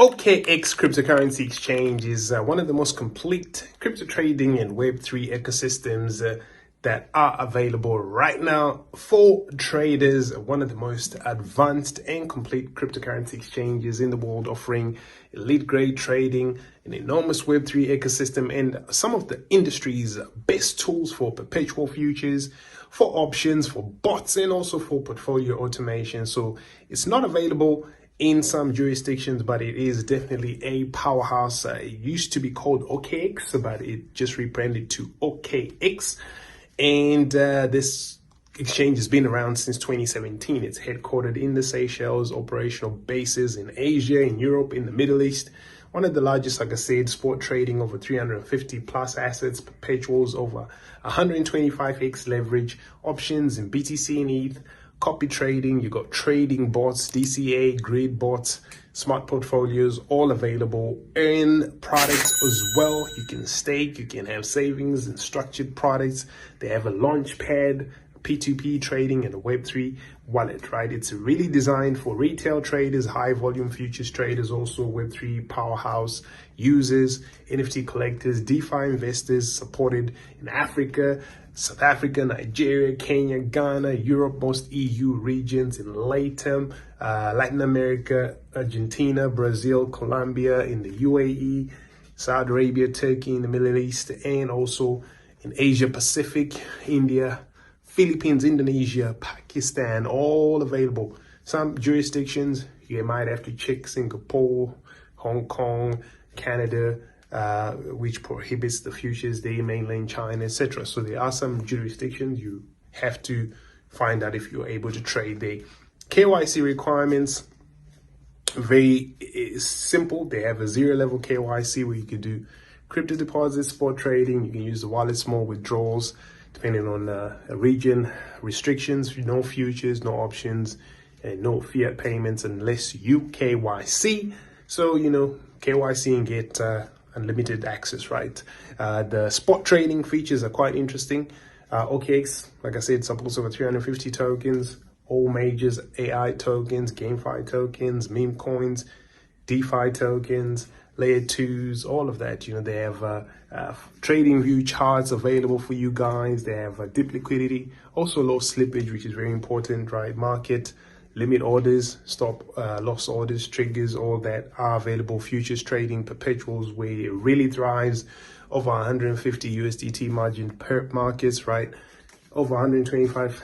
OKX cryptocurrency exchange is one of the most complete crypto trading and Web3 ecosystems that are available right now for traders. One of the most advanced and complete cryptocurrency exchanges in the world, offering elite grade trading, an enormous Web3 ecosystem, and some of the industry's best tools for perpetual futures, for options, for bots, and also for portfolio automation. So it's not available in some jurisdictions, but it is definitely a powerhouse. It used to be called OKX, but it just rebranded to OKX. And this exchange has been around since 2017. It's headquartered in the Seychelles, operational bases in Asia, in Europe, in the Middle East. One of the largest, like I said, spot trading, over 350 plus assets, perpetuals, over 125x leverage, options in BTC and ETH, copy trading. You got trading bots, DCA, grid bots, smart portfolios, all available in products as well. You can stake, you can have savings and structured products. They have a launch pad, P2P trading, and a Web3 wallet, right? It's really designed for retail traders, high volume futures traders, also Web3 powerhouse users, NFT collectors, DeFi investors, supported in Africa, South Africa, Nigeria, Kenya, Ghana, Europe, most EU regions, in LATAM, Latin America, Argentina, Brazil, Colombia, in the UAE, Saudi Arabia, Turkey, in the Middle East, and also in Asia Pacific, India, Philippines, Indonesia, Pakistan, all available. Some jurisdictions, you might have to check Singapore, Hong Kong, Canada, which prohibits the futures there, mainland China, etc. So there are some jurisdictions you have to find out if you're able to trade there. KYC requirements, very simple. They have a zero-level KYC where you can do crypto deposits, spot trading. You can use the wallet, small withdrawals, depending on a region. Restrictions, no futures, no options, and no fiat payments unless you KYC. So, KYC and get unlimited access, right? The spot trading features are quite interesting. OKX, like I said, supports over 350 tokens, all majors, AI tokens, GameFi tokens, meme coins, DeFi tokens, layer 2s, all of that. They have trading view charts available for you guys. They have deep liquidity, also low slippage, which is very important, right? Market limit orders, stop loss orders, triggers, all that are available. Futures trading, perpetuals, where it really thrives. Over 150 USDT margin per markets, right? Over 125,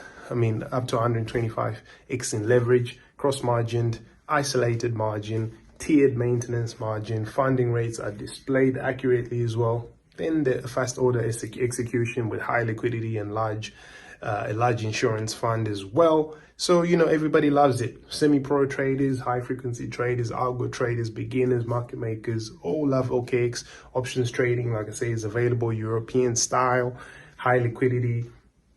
up to 125x in leverage, cross margined, isolated margin, tiered maintenance margin. Funding rates are displayed accurately as well. Then the fast order execution with high liquidity and a large insurance fund as well. So, everybody loves it. Semi-pro traders, high frequency traders, algo traders, beginners, market makers, all love OKX. Options trading, like I say, is available European style, high liquidity,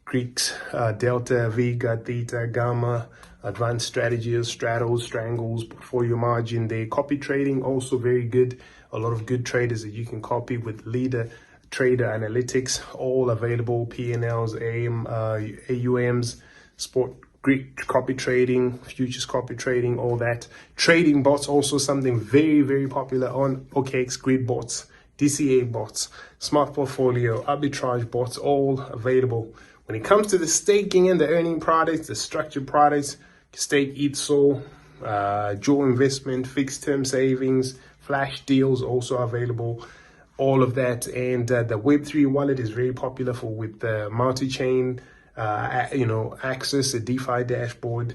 Greeks, Delta, Vega, Theta, Gamma, advanced strategies, straddles, strangles, portfolio margin. They copy trading, also very good. A lot of good traders that you can copy with leader trader analytics, all available. P&Ls, AUMs, sport Greek copy trading, futures copy trading, all that. Trading bots, also something very, very popular on OKX. Grid bots, DCA bots, smart portfolio, arbitrage bots, all available. When it comes to the staking and the earning products, the structured products, stake, ETH, SOL, dual investment, fixed term savings, flash deals, also available. All of that. And the Web3 wallet is very popular with the multi-chain access, a DeFi dashboard,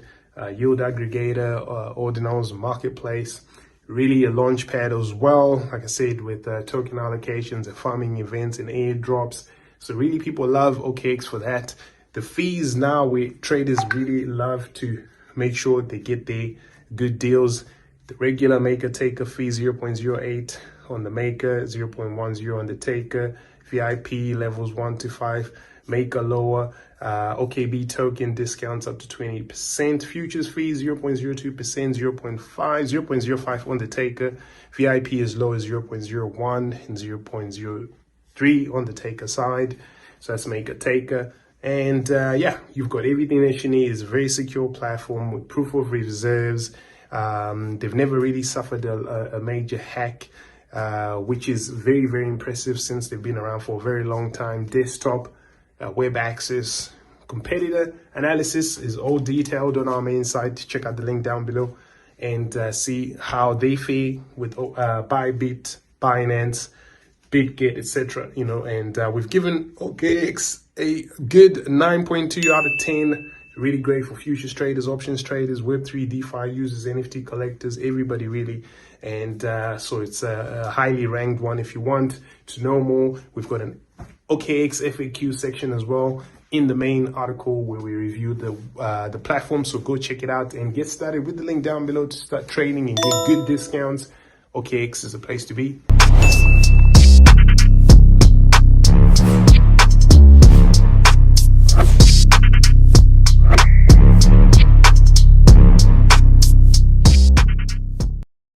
yield aggregator, ordinals, marketplace, really a launch pad as well. Like I said, with token allocations and farming events and airdrops. So really people love OKX for that. The fees now, traders really love to make sure they get their good deals. The regular maker taker fee 0.08 on the maker, 0.10 on the taker. VIP levels 1 to 5, maker lower. OKB token discounts up to 20%. Futures fees 0.02%, 0.5, 0.05 on the taker. VIP as low as 0.01 and 0.03 on the taker side. So that's maker taker. And you've got everything that you need. It's a very secure platform with proof of reserves, They've never really suffered a major hack, which is very, very impressive since they've been around for a very long time. Desktop, web access, competitor analysis is all detailed on our main site. Check out the link down below and see how they fare with Bybit, Binance, Bitget, etc. And we've given OKX a good 9.2 out of 10. Really great for futures traders, options traders, Web3, DeFi users, NFT collectors, everybody really. And so it's a highly ranked one. If you want to know more, we've got an OKX FAQ section as well in the main article where we review the platform. So go check it out and get started with the link down below to start trading and get good discounts. OKX is a place to be.